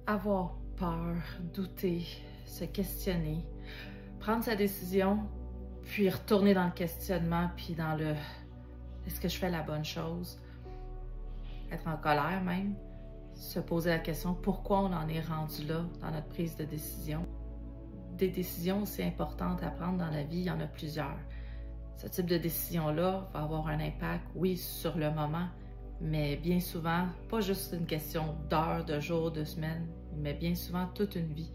avoir peur, douter, se questionner, prendre sa décision, puis retourner dans le questionnement, puis dans le « est-ce que je fais la bonne chose ?» Être en colère même, se poser la question pourquoi on en est rendu là dans notre prise de décision. Des décisions aussi importantes à prendre dans la vie, il y en a plusieurs. Ce type de décision-là va avoir un impact, oui, sur le moment, mais bien souvent, pas juste une question d'heures, de jours, de semaines, mais bien souvent toute une vie.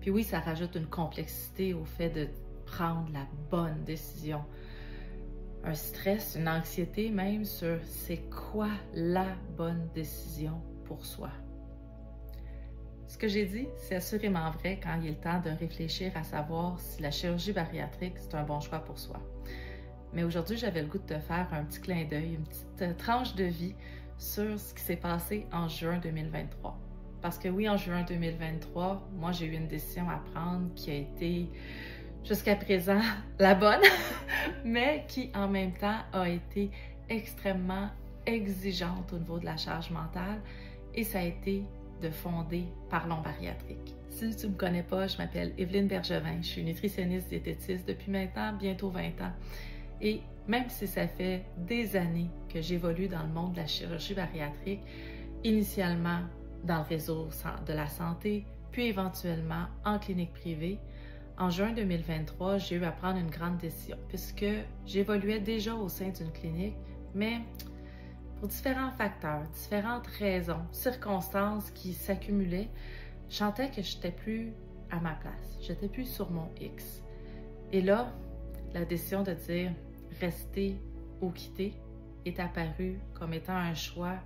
Puis oui, ça rajoute une complexité au fait de prendre la bonne décision. Un stress, une anxiété même sur c'est quoi la bonne décision pour soi. Ce que j'ai dit, c'est assurément vrai quand il est le temps de réfléchir à savoir si la chirurgie bariatrique, c'est un bon choix pour soi. Mais aujourd'hui, j'avais le goût de te faire un petit clin d'œil, une petite tranche de vie sur ce qui s'est passé en juin 2023. Parce que oui, en juin 2023, moi, j'ai eu une décision à prendre qui a été, jusqu'à présent, la bonne, mais qui, en même temps, a été extrêmement exigeante au niveau de la charge mentale, et ça a été de fonder Parlons Bariatrique. Si tu ne me connais pas, je m'appelle Evelyne Bergevin, je suis nutritionniste diététiste depuis maintenant bientôt 20 ans. Et même si ça fait des années que j'évolue dans le monde de la chirurgie bariatrique, initialement dans le réseau de la santé, puis éventuellement en clinique privée, en juin 2023, j'ai eu à prendre une grande décision puisque j'évoluais déjà au sein d'une clinique, mais pour différents facteurs, différentes raisons, circonstances qui s'accumulaient, je sentais que je n'étais plus à ma place, je n'étais plus sur mon X. Et là, la décision de dire rester ou quitter est apparue comme étant un choix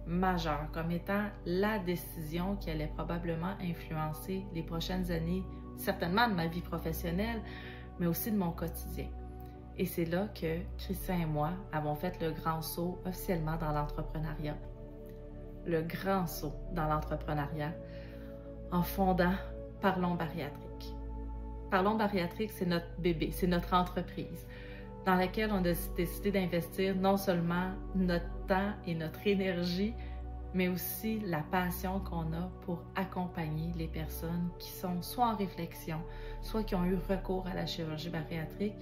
majeur, comme étant la décision qui allait probablement influencer les prochaines années, certainement de ma vie professionnelle, mais aussi de mon quotidien. Et c'est là que Christian et moi avons fait le grand saut officiellement dans l'entrepreneuriat. Le grand saut dans l'entrepreneuriat en fondant Parlons Bariatrique. Parlons Bariatrique, c'est notre bébé, c'est notre entreprise dans laquelle on a décidé d'investir non seulement notre temps et notre énergie, mais aussi la passion qu'on a pour accompagner les personnes qui sont soit en réflexion, soit qui ont eu recours à la chirurgie bariatrique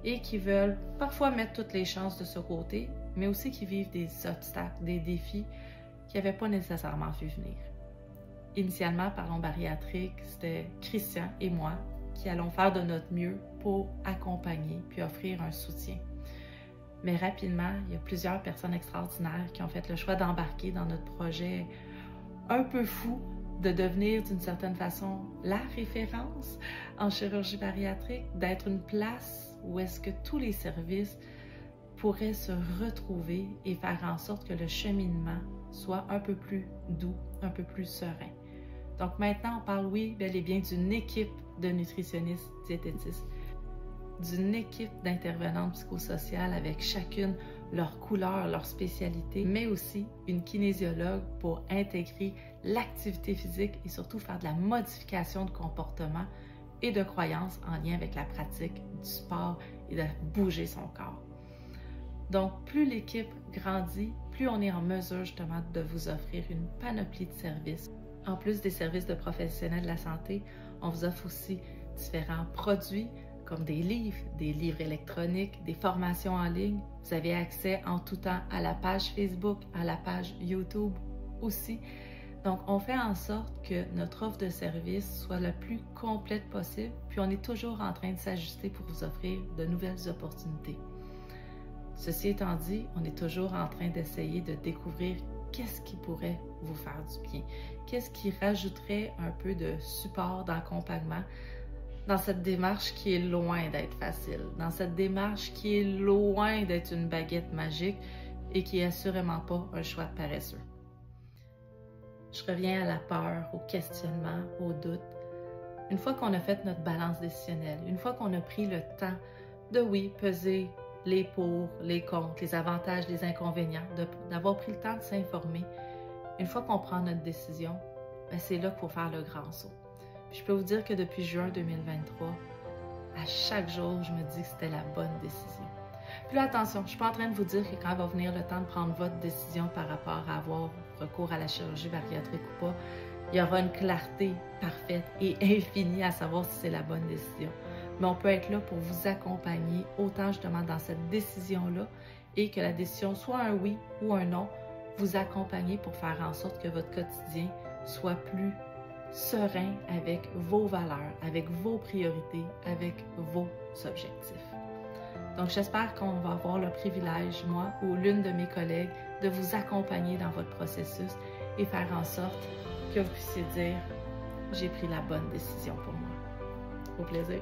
et qui veulent parfois mettre toutes les chances de ce côté, mais aussi qui vivent des obstacles, des défis qu'ils n'avaient pas nécessairement vu venir. Initialement, Parlons Bariatrique, c'était Christian et moi qui allons faire de notre mieux pour accompagner puis offrir un soutien. Mais rapidement, il y a plusieurs personnes extraordinaires qui ont fait le choix d'embarquer dans notre projet un peu fou de devenir d'une certaine façon la référence en chirurgie bariatrique, d'être une place où est-ce que tous les services pourraient se retrouver et faire en sorte que le cheminement soit un peu plus doux, un peu plus serein. Donc maintenant, on parle, oui, bel et bien d'une équipe de nutritionnistes diététistes, d'une équipe d'intervenantes psychosociales avec chacune leur couleur, leur spécialité, mais aussi une kinésiologue pour intégrer l'activité physique et surtout faire de la modification de comportement et de croyances en lien avec la pratique du sport et de bouger son corps. Donc, plus l'équipe grandit, plus on est en mesure justement de vous offrir une panoplie de services. En plus des services de professionnels de la santé, on vous offre aussi différents produits comme des livres électroniques, des formations en ligne. Vous avez accès en tout temps à la page Facebook, à la page YouTube aussi. Donc, on fait en sorte que notre offre de service soit la plus complète possible, puis on est toujours en train de s'ajuster pour vous offrir de nouvelles opportunités. Ceci étant dit, on est toujours en train d'essayer de découvrir qu'est-ce qui pourrait vous faire du bien, qu'est-ce qui rajouterait un peu de support, d'accompagnement dans cette démarche qui est loin d'être facile, dans cette démarche qui est loin d'être une baguette magique et qui est assurément pas un choix de paresseux. Je reviens à la peur, au questionnement, au doute. Une fois qu'on a fait notre balance décisionnelle, une fois qu'on a pris le temps de, oui, peser les pour, les contre, les avantages, les inconvénients, d'avoir pris le temps de s'informer, une fois qu'on prend notre décision, c'est là pour faire le grand saut. Puis je peux vous dire que depuis juin 2023, à chaque jour, je me dis que c'était la bonne décision. Puis là, attention, je ne suis pas en train de vous dire que quand va venir le temps de prendre votre décision par rapport à avoir recours à la chirurgie bariatrique ou pas, il y aura une clarté parfaite et infinie à savoir si c'est la bonne décision. Mais on peut être là pour vous accompagner autant justement dans cette décision-là et que la décision soit un oui ou un non, vous accompagner pour faire en sorte que votre quotidien soit plus serein avec vos valeurs, avec vos priorités, avec vos objectifs. Donc, j'espère qu'on va avoir le privilège, moi ou l'une de mes collègues, de vous accompagner dans votre processus et faire en sorte que vous puissiez dire « J'ai pris la bonne décision pour moi ». Au plaisir.